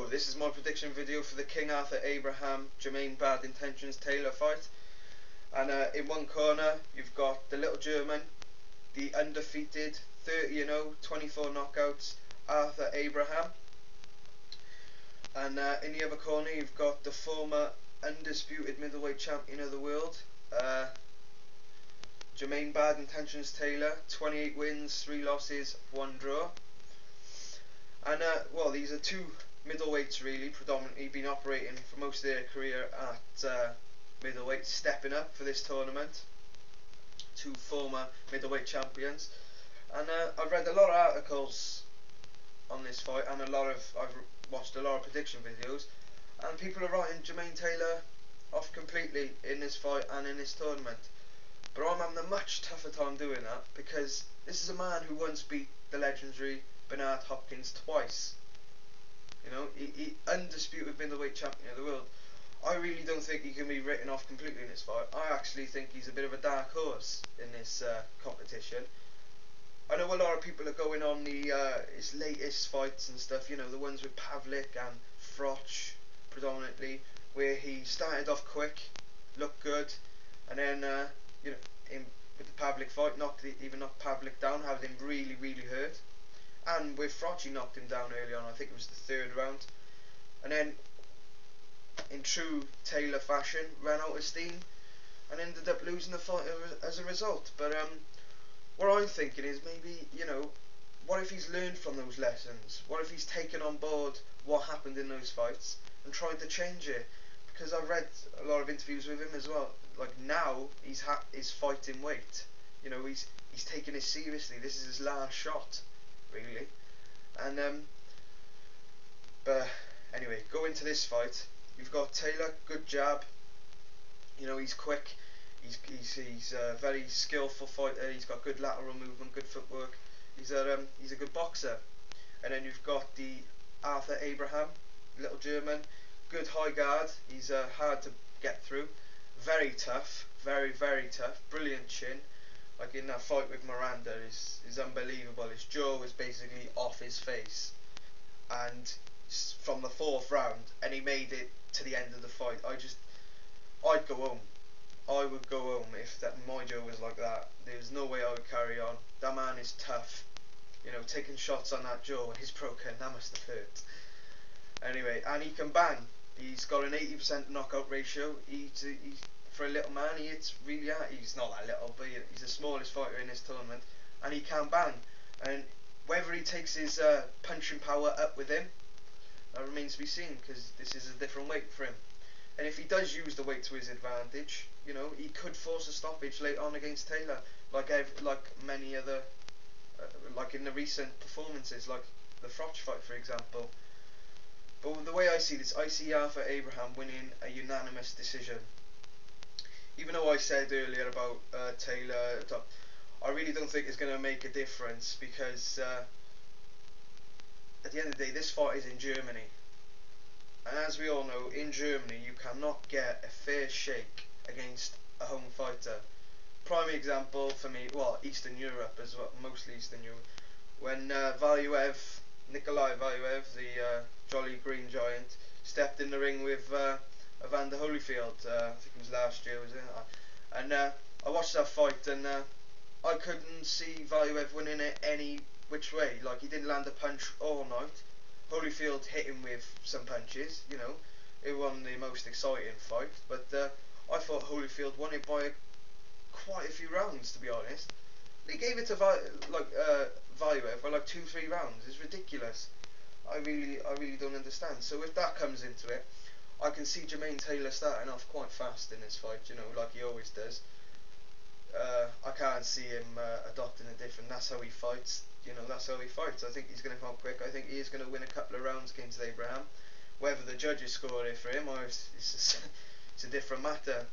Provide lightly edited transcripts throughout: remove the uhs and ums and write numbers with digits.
So this is my prediction video for the King Arthur Abraham Jermain Bad Intentions Taylor fight. And in one corner you've got the little German, the undefeated 30-0, 24 knockouts Authur Abraham. And in the other corner you've got the former undisputed middleweight champion of the world, Jermain Bad Intentions Taylor, 28 wins, 3 losses, 1 draw. And well, these are two middleweights really, predominantly been operating for most of their career at middleweight, stepping up for this tournament. Two former middleweight champions. And I've read a lot of articles on this fight, and I've watched a lot of prediction videos, and people are writing Jermain Taylor off completely in this fight and in this tournament. But I'm having a much tougher time doing that, because this is a man who once beat the legendary Bernard Hopkins twice. You know, he undisputed middleweight champion of the world. I really don't think he can be written off completely in this fight. I actually think he's a bit of a dark horse in this competition. I know a lot of people are going on his latest fights and stuff, you know, the ones with Pavlik and Froch predominantly, where he started off quick, looked good, and then you know, with the Pavlik fight, even knocked Pavlik down, had him really, really hurt. And with Froch, he knocked him down early on. I think it was the 3rd round, and then in true Taylor fashion ran out of steam and ended up losing the fight as a result. But what I'm thinking is, maybe, you know, what if he's learned from those lessons? What if he's taken on board what happened in those fights and tried to change it? Because I've read a lot of interviews with him as well. Like, now he's fighting weight. You know, he's taking it seriously. This is his last shot, really. And but anyway, go into this fight. You've got Taylor, good jab. You know, he's quick. He's a very skillful fighter. He's got good lateral movement, good footwork. He's a good boxer. And then you've got the Authur Abraham, little German, good high guard. He's hard to get through. Very tough, very, very tough. Brilliant chin. Like in that fight with Miranda, is unbelievable. His jaw was basically off his face, and from the 4th round, and he made it to the end of the fight. I'd go home. I would go home if my jaw was like that. There's no way I would carry on. That man is tough. You know, taking shots on that jaw, he's broken. That must have hurt. Anyway, and he can bang. He's got an 80% knockout ratio. For a little man, it's really hard. He's not that little, but he's the smallest fighter in this tournament, and he can bang. And whether he takes his punching power up with him, that remains to be seen, because this is a different weight for him. And if he does use the weight to his advantage, you know, he could force a stoppage later on against Taylor, like many other, like in the recent performances, like the Froch fight, for example. But the way I see this, I see Authur Abraham winning a unanimous decision. Even though I said earlier about Taylor, I really don't think it's going to make a difference, because at the end of the day, this fight is in Germany. And as we all know, in Germany you cannot get a fair shake against a home fighter. Prime example for me, well, Eastern Europe as well, mostly Eastern Europe, when Nikolai Valuev, the Jolly Green Giant, stepped in the ring with Evander Holyfield. I think it was last year, was it? And I watched that fight, and I couldn't see Valuev winning it any which way. Like, he didn't land a punch all night. Holyfield hit him with some punches, you know. It wasn't the most exciting fight, but I thought Holyfield won it by quite a few rounds, to be honest. They gave it to Valuev by like 2-3 rounds. It's ridiculous. I really don't understand. So if that comes into it, I can see Jermain Taylor starting off quite fast in this fight, you know, like he always does. I can't see him adopting a different. That's how he fights. You know, that's how he fights. I think he's going to come quick. I think he is going to win a couple of rounds against Abraham. Whether the judges score it for him, or it's a different matter.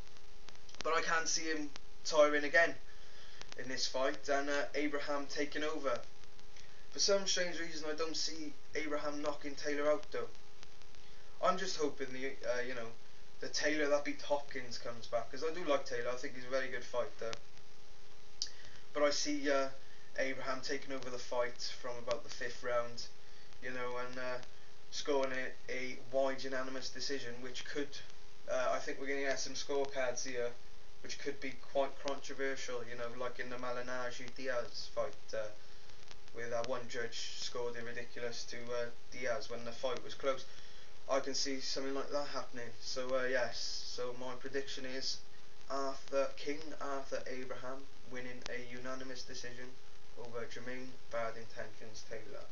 But I can't see him tiring again in this fight, and Abraham taking over. For some strange reason, I don't see Abraham knocking Taylor out though. I'm just hoping you know, the Taylor that beat Hopkins comes back, because I do like Taylor. I think he's a very good fighter. But I see Abraham taking over the fight from about the 5th round, you know, and scoring a wide unanimous decision, which could, I think we're going to get some scorecards here, which could be quite controversial, you know, like in the Malignaggi-Diaz fight, where that one judge scored it ridiculous to Diaz when the fight was close. I can see something like that happening. So yes, so my prediction is King Arthur Abraham winning a unanimous decision over Jermain Bad Intentions Taylor.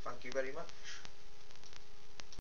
Thank you very much.